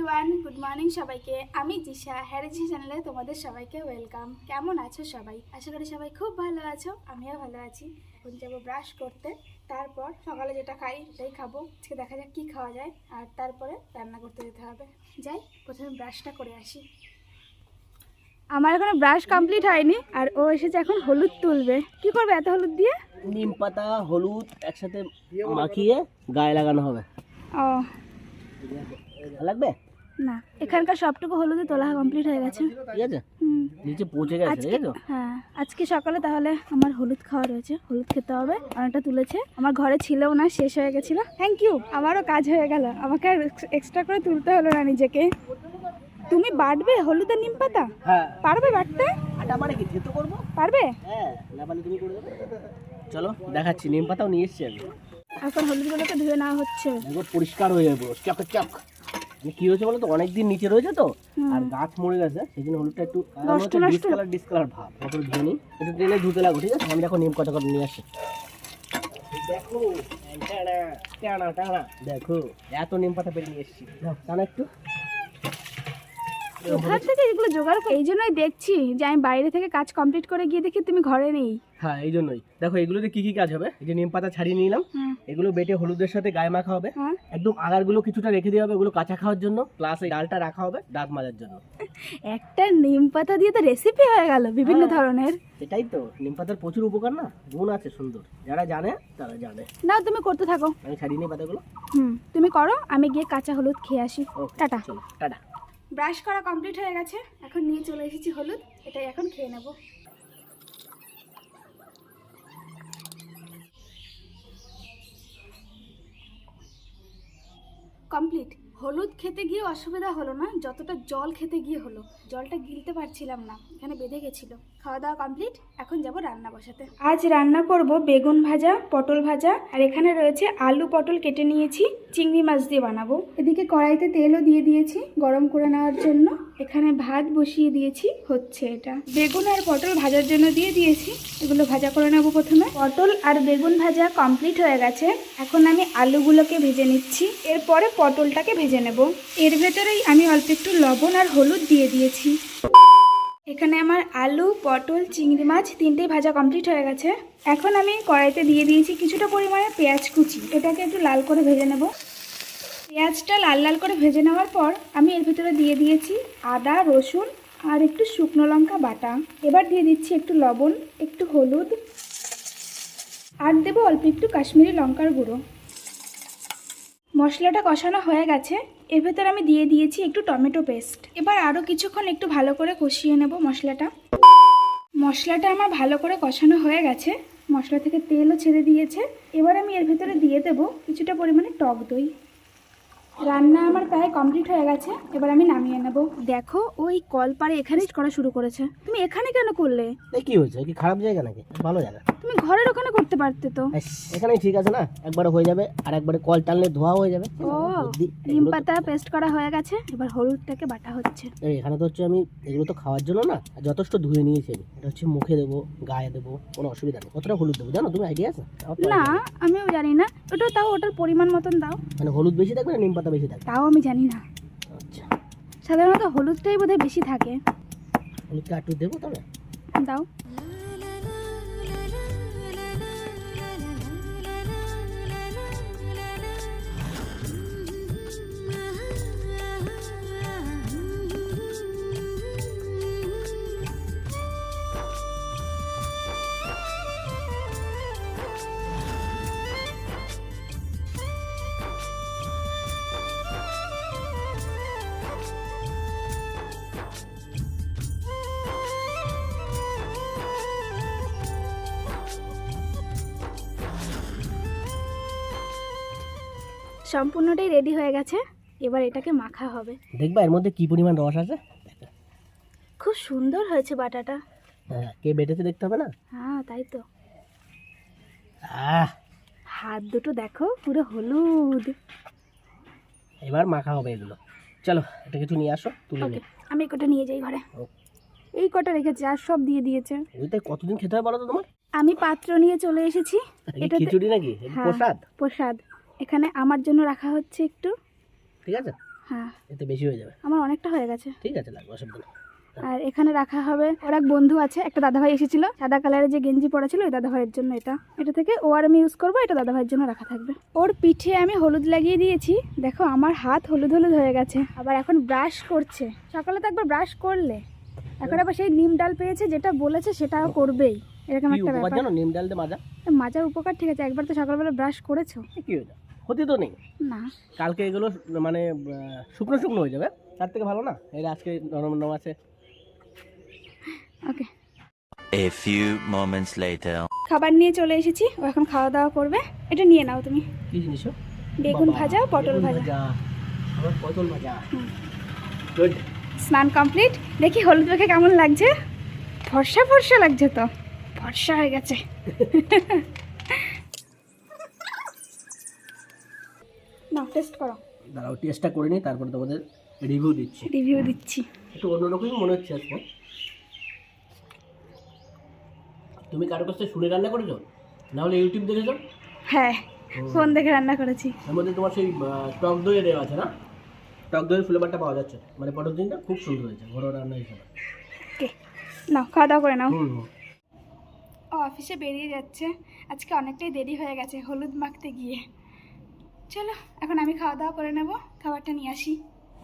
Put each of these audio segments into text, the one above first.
Everyone, good morning সবাইকে। আমি জিশা, হ্যারিজি চ্যানেলে তোমাদের সবাইকে ওয়েলকাম। কেমন আছো সবাই? আশা করি সবাই খুব ভালো আছো, আমিও ভালো আছি। এখন যাবো ব্রাশ করতে, তারপর সকালে যেটা খাই সেটাই খাবো। আজকে দেখা যাক কী খাওয়া যায়, আর তারপরে রান্না করতে যেতে হবে। যাই, প্রথমে ব্রাশটা করে আসি। আমার এখনো ব্রাশ কমপ্লিট হয়নি, আর ও এসেছে এখন হলুদ তুলবে। কি করবে এত হলুদ দিয়ে? নিম পাতা হলুদ একসাথে মাখিয়ে গায়ে লাগানো হবে। ও লাগবে না, এখানকার সবটুকু হলুদে তোলা কমপ্লিট হয়ে গেছে। ঠিক আছে, নিচে পৌঁছে গেছে। ঠিক আছে, হ্যাঁ, আজকে সকালে তাহলে আমার হলুদ খাওয়া রয়েছে, হলুদ খেতে হবে। অনেকটা তুলেছে, আমার ঘরে ছিলও না, শেষ হয়ে গেছিল। থ্যাংক ইউ, আমারও কাজ হয়ে গেল, আমাকে আর এক্সট্রা করে তুলতে হলো না নিজেকে। তুমি বাটবে হলুদের নিম পাতা? হ্যাঁ পারবে বাটতে? আটা মানে কি থেতো করবো? পারবে? হ্যাঁ, না পারলে তুমি করে দেবে। চলো দেখাচ্ছি, নিম পাতাও নিয়ে এসছি আমি। এখন হলুদগুলোকে ধুয়ে নেওয়া হচ্ছে। দেখো পরিষ্কার হয়ে যাবে পুরো চক চক। কি হয়েছে বলো তো, অনেকদিন নিচে রয়েছে তো, আর গাছ মরে গেছে, সেই জন্য হলুদটা একটু ডিসকালার ভাব। তারপর ধুয়ে নিই, একটু টেনে ধুতে লাগো। ঠিক আছে, আমি দেখো নিম পাতা করে নিয়ে আসি। দেখো টানা টানা, দেখো এত নিম পাতা পেরে নিয়ে এসছি। টানা একটু। কোথা থেকে এগুলো জোগাড় করে? এই জন্যই দেখছি যে আমি বাইরে থেকে কাজ কমপ্লিট করে গিয়ে দেখি তুমি ঘরে নেই। হ্যাঁ, এই জন্যই দেখো এগুলোতে কি কি কাজ হবে। এই যে নিম পাতা ছাড়িয়ে নিলাম, এগুলো বেটে হলুদের সাথে গায়ে মাখা হবে। একদম আগারগুলো কিছুটা রেখে দেওয়া হবে, ওগুলো কাঁচা খাওয়ার জন্য। প্লাস এই ডালটা রাখা হবে দাঁত মাজার জন্য। একটা নিম পাতা দিয়ে তো রেসিপি হয়ে গেল বিভিন্ন ধরনের। সেটাই তো, নিম পাতার প্রচুর উপকার না, গুণ আছে সুন্দর। যারা জানে তারা জানে। না, তুমি করতে থাকো, আমি ছাড়িয়ে নিই পাতাগুলো। তুমি করো, আমি গিয়ে কাঁচা হলুদ খেয়ে আসি। টাটা। চলো টাটা। ব্রাশ করা কমপ্লিট হয়ে গেছে, এখন নিয়ে চলে এসেছি হলুদ, এটাই এখন খেয়ে নেব। কমপ্লিট। হলুদ খেতে গিয়ে অসুবিধা হলো না, যতটা জল খেতে গিয়ে হলো। জলটা গিলতে পারছিলাম না, এখানে বেঁধে গেছিলো। খাওয়া দাওয়া কমপ্লিট, এখন যাব রান্না বসাতে। আজ রান্না করব বেগুন ভাজা, পটল ভাজা, আর এখানে রয়েছে আলু পটল কেটে নিয়েছি, চিংড়ি মাছ দিয়ে বানাবো। এদিকে কড়াইতে তেলও দিয়ে দিয়েছি গরম করে নেওয়ার জন্য। এখানে ভাত বসিয়ে দিয়েছি, হচ্ছে এটা। বেগুন আর পটল ভাজার জন্য দিয়ে দিয়েছি, এগুলো ভাজা করে নেবো প্রথমে। পটল আর বেগুন ভাজা কমপ্লিট হয়ে গেছে, এখন আমি আলুগুলোকে ভেজে নিচ্ছি, এরপরে পটলটাকে ভেজে নেব। এর ভেতরেই আমি অল্প একটু লবণ আর হলুদ দিয়ে দিয়েছি। এখানে আমার আলু পটল চিংড়ি মাছ তিনটেই ভাজা কমপ্লিট হয়ে গেছে। এখন আমি কড়াইতে দিয়ে দিয়েছি কিছুটা পরিমাণে পেঁয়াজ কুচি, এটাকে একটু লাল করে ভেজে নেব। পেঁয়াজটা লাল লাল করে ভেজে নেওয়ার পর আমি এর ভিতরে দিয়ে দিয়েছি আদা রসুন আর একটু শুকনো লঙ্কা বাটা। এবার দিয়ে দিচ্ছি একটু লবণ, একটু হলুদ, আর দেবো অল্প একটু কাশ্মীরি লঙ্কার গুঁড়ো। মশলাটা কষানো হয়ে গেছে, এর ভেতর আমি দিয়ে দিয়েছি একটু টমেটো পেস্ট। এবার আরও কিছুক্ষণ একটু ভালো করে কষিয়ে নেব মশলাটা। মশলাটা আমার ভালো করে কষানো হয়ে গেছে, মশলা থেকে তেলও ছেড়ে দিয়েছে। এবার আমি এর ভেতরে দিয়ে দেবো কিছুটা পরিমাণে টক দই। রান্না আমার প্রায় কমপ্লিট হয়ে গেছে, এবার আমি নামিয়ে নেব। দেখো, ওই কলপাড়ে এখানেই করা শুরু করেছে। তুমি এখানে কেন করলে? কি হয়েছে, কি খারাপ জায়গা নাকি? ভালো জায়গা। তুমি ঘরের ওখানে করতে পারতে তো। এখানেই ঠিক আছে না, একবারে হয়ে যাবে, আর একবারে কল টানলে ধোয়া হয়ে যাবে। ও, নিম পাতা পেস্ট করা হয়ে গেছে, এবার হলুদটাকে বাটা হচ্ছে। এখানে তো হচ্ছে আমি এগুলো তো খাওয়ার জন্য না, যথেষ্ট ধুয়ে নিয়েছি আমি। এটা হচ্ছে মুখে দেবো, গায়ে দেবো, কোনো অসুবিধা নেই। কতটা হলুদ দেবো জানো তুমি? আইডিয়া আছে? না, আমিও জানি না, ওটা তাও ওটার পরিমাণ মতন দাও। মানে হলুদ বেশি থাকবে না নিম পাতা বেশি থাকবে? তাও আমি জানি না, আচ্ছা, সাধারণত হলুদটাই বোধহয় বেশি থাকে। হলুদটা একটু দেবো তবে। দাও। সম্পূর্ণটাই রেডি হয়ে গেছে, এবার এটাকে মাখা হবে। দেখবা এর মধ্যে কি পরিমাণ রস আছে। খুব সুন্দর হয়েছে বাটাটা। হ্যাঁ, কে বেটেছে দেখতে হবে না? হ্যাঁ, তাই তো। হাত দুটো দেখো, পুরো হলুদ। এবার মাখা হবে এগুলো। চলো এটা কিছু নিয়ে আসো, তুলে নিই। আমি কটা নিয়ে যাই ঘরে। এই কটা রেখেছি, আর সব দিয়ে দিয়েছে। ওইটাই কতদিন খেতে হবে বলো তো তোমার? আমি পাত্র নিয়ে চলে এসেছি। এটা খিচুড়ি নাকি? হ্যাঁ, প্রসাদ। প্রসাদ। এখানে আমার জন্য রাখা হচ্ছে একটু। ঠিক আছে, হ্যাঁ, এতে বেশি হয়ে যাবে। আমার অনেকটা হয়ে গেছে। ঠিক আছে, লাগবে, অসুবিধা নেই। আর এখানে রাখা হবে, ওর এক বন্ধু আছে, একটা দাদাভাই এসেছিল, সাদা কালারের যে গেঞ্জি পরা ছিল ওই দাদাভাইয়ের জন্য এটা থেকে ও আর আমি ইউজ করবো, এটা দাদাভাইয়ের জন্য রাখা থাকবে। ওর পিঠে আমি হলুদ লাগিয়ে দিয়েছি, দেখো আমার হাত হলুদ হলুদ হয়ে গেছে। আবার এখন ব্রাশ করছে, সকালে তো একবার ব্রাশ করলে, এখন আবার সেই নিম ডাল পেয়েছে, যেটা বলেছে সেটাও করবেই, এরকম কি একটা উপকার ব্যাপার। জানো নিম ডাল দিয়ে মাজা? মাজার উপকার ঠিক আছে, একবার তো সকালবেলা ব্রাশ করেছো। কি হয়ে যাবে, ক্ষতি তো নেই। না, কালকে এগুলো মানে শুকনো শুকনো হয়ে যাবে, তার থেকে ভালো না এটা আজকে নরম নরম আছে। ওকে। A few moments later. খাবার নিয়ে চলে এসেছি, ও এখন খাওয়া দাওয়া করবে। এটা নিয়ে নাও তুমি। কি জিনিস? বেগুন বাবা, ভাজা, পটল বেগুন ভাজা। আবার পটল ভাজা। গুড। স্নান কমপ্লিট। দেখি হলুদ মেখে কেমন লাগছে। ফর্সা ফর্সা লাগছে তো, ফর্সা হয়ে গেছে। না, টেস্ট করো। দাঁড়াও টেস্টটা করে নিই, তারপরে তোমাদের রিভিউ দিচ্ছি। রিভিউ দিচ্ছি। একটু অন্যরকমই মনে হচ্ছে আজকে। তুমি কারো কাছ থেকে শুনে রান্না করেছো, না হলে ইউটিউব দেখেছো? হ্যাঁ, ফোন দেখে রান্না করেছি। এর মধ্যে তোমার সেই টক দইয়ে দেওয়া আছে না? টক দইয়ের ফ্লেভারটা পাওয়া যাচ্ছে, মানে পটল দিনটা খুব সুন্দর হয়েছে ঘরোয়া রান্না হিসেবে। ওকে, নাও খাওয়া দাওয়া করে নাও। হুম। ও অফিসে বেরিয়ে যাচ্ছে, আজকে অনেকটাই দেরি হয়ে গেছে হলুদ মাখতে গিয়ে। চলো এখন আমি খাওয়া দাওয়া করে নেব, খাবারটা নিয়ে আসি।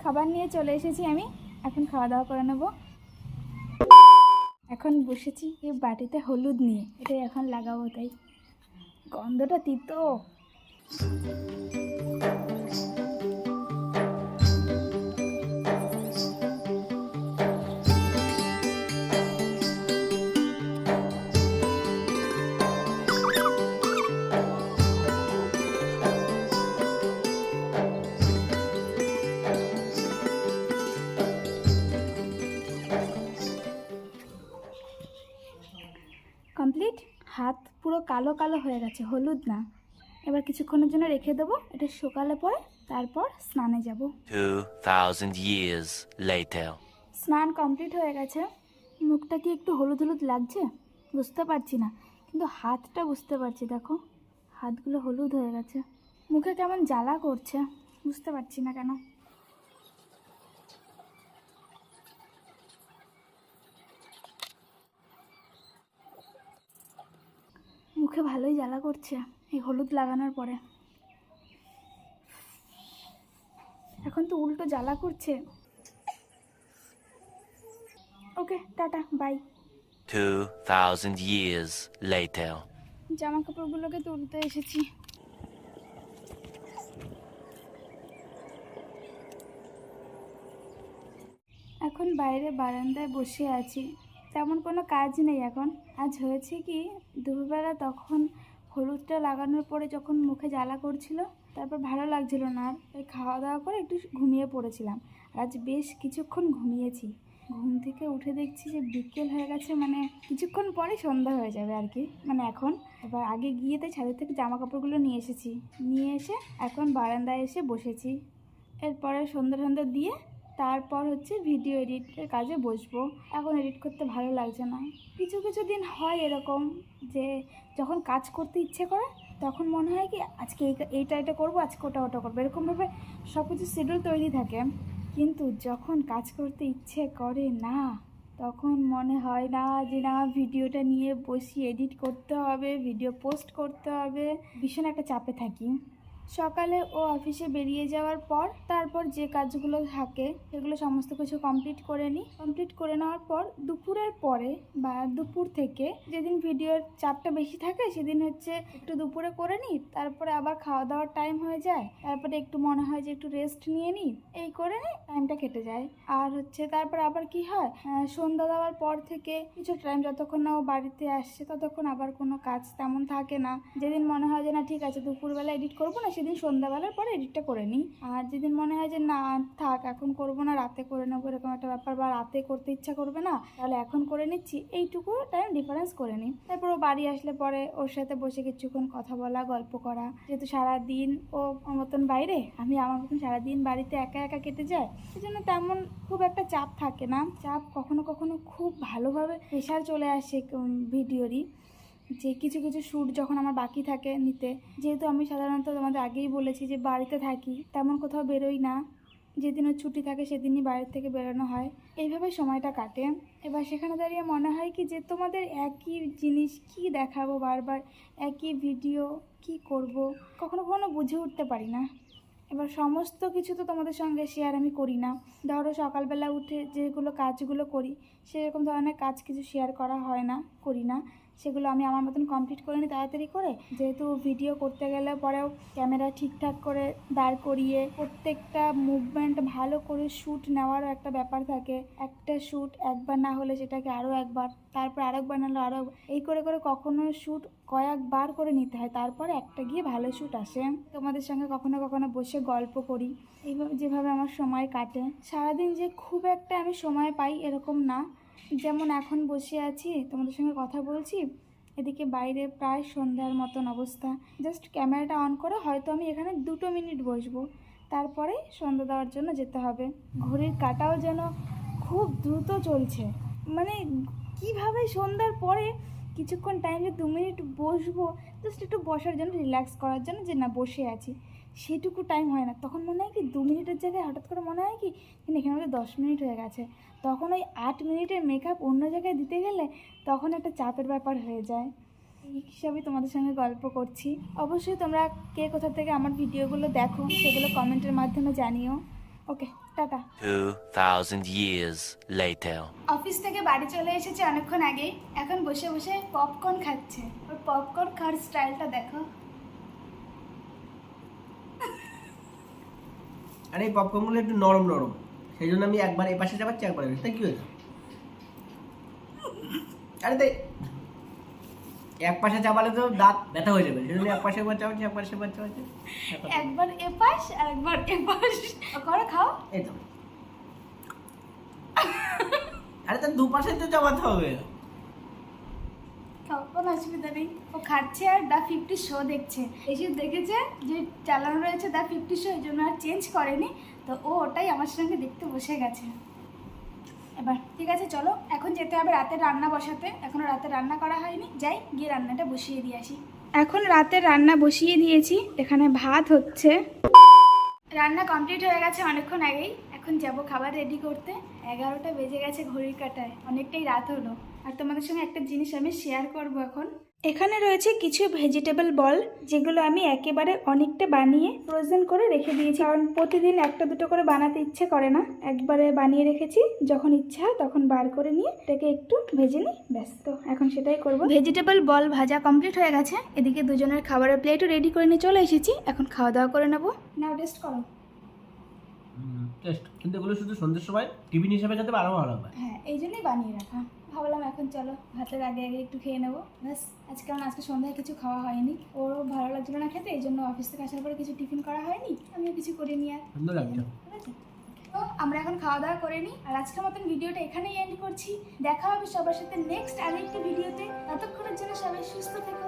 খাবার নিয়ে চলে এসেছি আমি, এখন খাওয়া দাওয়া করে নেব। এখন বসেছি এই বাটিতে হলুদ নিয়ে, এটাই এখন লাগাবো, তাই গন্ধটা তিতো। কমপ্লিট। হাত পুরো কালো কালো হয়ে গেছে, হলুদ না। এবার কিছুক্ষণের জন্য রেখে দেবো, এটা শুকালে পরে তারপর স্নানে যাব। 2000 years later. স্নান কমপ্লিট হয়ে গেছে। মুখটা কি একটু হলুদ হলুদ লাগছে বুঝতে পারছি না, কিন্তু হাতটা বুঝতে পারছি, দেখো হাতগুলো হলুদ হয়ে গেছে। মুখে কেমন জ্বালা করছে, বুঝতে পারছি না কেন। মুখে ভালোই জ্বালা করছে এই হলুদ লাগানোর পরে। এখন তো উল্টো জ্বালা করছে। ওকে, টাটা, বাই। 2000 years later. জামা কাপড়গুলোকে তুলতে এসেছি। এখন বাইরে বারান্দায় বসে আছি, তেমন কোনো কাজ নেই এখন। আজ হয়েছে কি, দুপুরবেলা তখন হলুদটা লাগানোর পরে যখন মুখে জ্বালা করছিল, তারপর ভালো লাগছিল না, আর তাই খাওয়া দাওয়া করে একটু ঘুমিয়ে পড়েছিলাম। আজ বেশ কিছুক্ষণ ঘুমিয়েছি, ঘুম থেকে উঠে দেখছি যে বিকেল হয়ে গেছে, মানে কিছুক্ষণ পরে সন্ধ্যা হয়ে যাবে আর কি, মানে এখন। এবার আগে গিয়ে তাই ছাদের থেকে জামা কাপড়গুলো নিয়ে এসেছি, নিয়ে এসে এখন বারান্দায় এসে বসেছি। এরপরে সন্ধ্যা দিয়ে তারপর হচ্ছে ভিডিও এডিটের কাজে বসবো। এখন এডিট করতে ভালো লাগছে না। কিছু কিছু দিন হয় এরকম যে যখন কাজ করতে ইচ্ছে করে তখন মনে হয় কি আজকে এইটা এটা করবো, আজকে ওটা করবো, এরকমভাবে সব কিছু শিডিউল তৈরি থাকে। কিন্তু যখন কাজ করতে ইচ্ছে করে না, তখন মনে হয় না যে না ভিডিওটা নিয়ে বসি, এডিট করতে হবে, ভিডিও পোস্ট করতে হবে, ভীষণ একটা চাপে থাকি। সকালে ও অফিসে বেরিয়ে যাওয়ার পর তারপর যে কাজগুলো থাকে সেগুলো সমস্ত কিছু কমপ্লিট করে নিই। কমপ্লিট করে নেওয়ার পর দুপুরের পরে বা দুপুর থেকে যেদিন ভিডিওর চাপটা বেশি থাকে সেদিন হচ্ছে একটু দুপুরে করে নিই, তারপরে আবার খাওয়া দাওয়ার টাইম হয়ে যায়, তারপরে একটু মনে হয় যে একটু রেস্ট নিয়ে নিই, এই করে নিই, টাইমটা কেটে যায়। আর হচ্ছে তারপর আবার কি হয়, সন্ধ্যা দেওয়ার পর থেকে কিছু টাইম যতক্ষণ না ও বাড়িতে আসছে ততক্ষণ আবার কোনো কাজ তেমন থাকে না। যেদিন মনে হয় যে না ঠিক আছে দুপুরবেলা এডিট করবো না, সেদিন সন্ধ্যাবেলার পরে এডিটটা করে নিই। আর যেদিন মনে হয় যে না থাক এখন করবো না, রাতে করে নেবো, এরকম একটা ব্যাপার, বা রাতে করতে ইচ্ছা করবে না, তাহলে এখন করে নিচ্ছি, এইটুকু টাইম ডিফারেন্স করে নিই। তারপর ও বাড়ি আসলে পরে ওর সাথে বসে কিছুক্ষণ কথা বলা, গল্প করা, যেহেতু সারাদিন ও ওর মতন বাইরে, আমি আমার মতন সারাদিন বাড়িতে একা একা কেটে যায়, সেই জন্য তেমন খুব একটা চাপ থাকে না। চাপ কখনো কখনো খুব ভালোভাবে প্রেশার চলে আসে ভিডিওরই, যে কিছু কিছু শ্যুট যখন আমার বাকি থাকে নিতে, যেহেতু আমি সাধারণত তোমাদের আগেই বলেছি যে বাড়িতে থাকি, তেমন কোথাও বেরোই না, যেদিনও ছুটি থাকে সেদিনই বাইরের থেকে বেরোনো হয়, এইভাবে সময়টা কাটে। এবার সেখানে দাঁড়িয়ে মনে হয় কি যে তোমাদের একই জিনিস কি দেখাবো বারবার, একই ভিডিও কি করব, কখনো কখনো বুঝে উঠতে পারি না। এবার সমস্ত কিছু তো তোমাদের সঙ্গে শেয়ার আমি করি না। ধরো সকালবেলা উঠে যেগুলো কাজগুলো করি সেরকম ধরনের কাজ কিছু শেয়ার করা হয় না, করি না। সেগুলো আমি আমার মতন কমপ্লিট করে নিই তাড়াতাড়ি করে, যেহেতু ভিডিও করতে গেলে পরেও ক্যামেরা ঠিকঠাক করে দাঁড় করিয়ে প্রত্যেকটা মুভমেন্ট ভালো করে শ্যুট নেওয়ারও একটা ব্যাপার থাকে। একটা শ্যুট একবার না হলে সেটাকে আরও একবার, তারপর আরেকবার না হলে আরও, এই করে করে কখনো শ্যুট কয়েকবার করে নিতে হয়, তারপরে একটা গিয়ে ভালো শ্যুট আসে। তোমাদের সঙ্গে কখনো কখনো বসে গল্প করি, এইভাবে যেভাবে আমার সময় কাটে। সারাদিন যে খুব একটা আমি সময় পাই এরকম না। যেমন এখন বসে আছি তোমাদের সঙ্গে কথা বলছি, এদিকে বাইরে প্রায় সন্ধ্যার মতন অবস্থা। জাস্ট ক্যামেরাটা অন করে হয়তো আমি এখানে 2 মিনিট বসবো, তারপরে সন্ধ্যা দেওয়ার জন্য যেতে হবে। ঘড়ির কাঁটাও যেন খুব দ্রুত চলছে, মানে কিভাবে সন্ধ্যার পরে কিছুক্ষণ টাইমে 2 মিনিট বসবো, জাস্ট একটু বসার জন্য, রিল্যাক্স করার জন্য, যে না বসে আছি, সেটুকু টাইম হয় না। তখন মনে হয় কি 2 মিনিটের জায়গায় হঠাৎ করে মনে হয় কি এখানে আমাদের 10 মিনিট হয়ে গেছে। তখন ওই 8 মিনিটের মেকআপ অন্য জায়গায় দিতে গেলে তখন একটা চাপের ব্যাপার হয়ে যায়। এই হিসাবে তোমাদের সঙ্গে গল্প করছি। অবশ্যই তোমরা কে কোথা থেকে আমার ভিডিওগুলো দেখো সেগুলো কমেন্টের মাধ্যমে জানিও। ওকে, টাটা। 2,000 years later. অফিস থেকে বাড়ি চলে এসেছে অনেকক্ষণ আগেই, এখন বসে বসে পপকর্ন খাচ্ছে। ওর পপকর্ন খাওয়ার স্টাইলটা দেখো। আর এই পপকর্নগুলো একটু নরম নরম, সেই জন্য আমি একবার এপাশে চাপাচ্ছি, একবার এপাশে। তাই কি হয়েছে? আরে তাই এক পাশে চাপালে তো দাঁত ব্যথা হয়ে যাবে, সেই জন্য এক পাশে একবার চাপাচ্ছি, এক পাশে একবার চাপাচ্ছি। একবার এপাশ আর একবার এপাশ করে খাও। এই তো। আরে তার দুপাশে তো চাপাতে হবে। খাও, কোনো অসুবিধা নেই। ও খাচ্ছে আর দ্য 50 শো দেখছে। এসে দেখেছে যে চালানো রয়েছে দ্য 50 শো, এই জন্য আর চেঞ্জ করেনি, তো ও ওটাই আমার সঙ্গে দেখতে বসে গেছে। এবার ঠিক আছে, চলো এখন যেতে হবে রাতে রান্না বসাতে। এখনো রাতে রান্না করা হয়নি, যাই গিয়ে রান্নাটা বসিয়ে দিয়ে আসি। এখন রাতে রান্না বসিয়ে দিয়েছি, এখানে ভাত হচ্ছে। রান্না কমপ্লিট হয়ে গেছে অনেকক্ষণ আগেই। এখন যাব খাবার রেডি করতে। 11টা বেজে গেছে ঘড়ির কাঁটায়, অনেকটাই রাত হলো। আর তোমাদের সঙ্গে একটা জিনিস আমি শেয়ার করব এখন। এখানে রয়েছে কিছু ভেজিটেবল বল, যেগুলো আমি একেবারে অনেকটা বানিয়ে ফ্রোজেন করে রেখে দিয়েছি, কারণ প্রতিদিন একটা দুটো করে বানাতে ইচ্ছে করে না। একবারে বানিয়ে রেখেছি, যখন ইচ্ছা হয় তখন বার করে নিয়ে এটাকে একটু ভেজে নিই, ব্যাস। তো এখন সেটাই করব। ভেজিটেবল বল ভাজা কমপ্লিট হয়ে গেছে। এদিকে দুজনের খাবারের প্লেটও রেডি করে নিয়ে চলে এসেছি, এখন খাওয়া দাওয়া করে নেবো। নাও টেস্ট করো। টেস্ট, কিন্তু এগুলো শুধু সন্ধ্যের সময় টিফিন হিসেবে যাতে আরো ভালো হবে। হ্যাঁ, এই জন্যই বানিয়ে রাখা। ভাবলাম এখন চলো ভাতের আগে আগে একটু খেয়ে নেবো, ব্যাস। আজকে সন্ধ্যায় কিছু খাওয়া হয়নি, ওরও ভালো লাগছিল না খেতে, এই জন্য অফিস থেকে আসার পরে কিছু টিফিন করা হয়নি, আমিও কিছু করিনি আর। সুন্দর লাগছে। ঠিক আছে, তো আমরা এখন খাওয়া দাওয়া করে নিই। আর আজকের মতন ভিডিওটা এখানেই এন্ড করছি। দেখা হবে সবার সাথে নেক্সট আরেকটি ভিডিওতে। ততক্ষণের জন্য সবাই সুস্থ থেকো,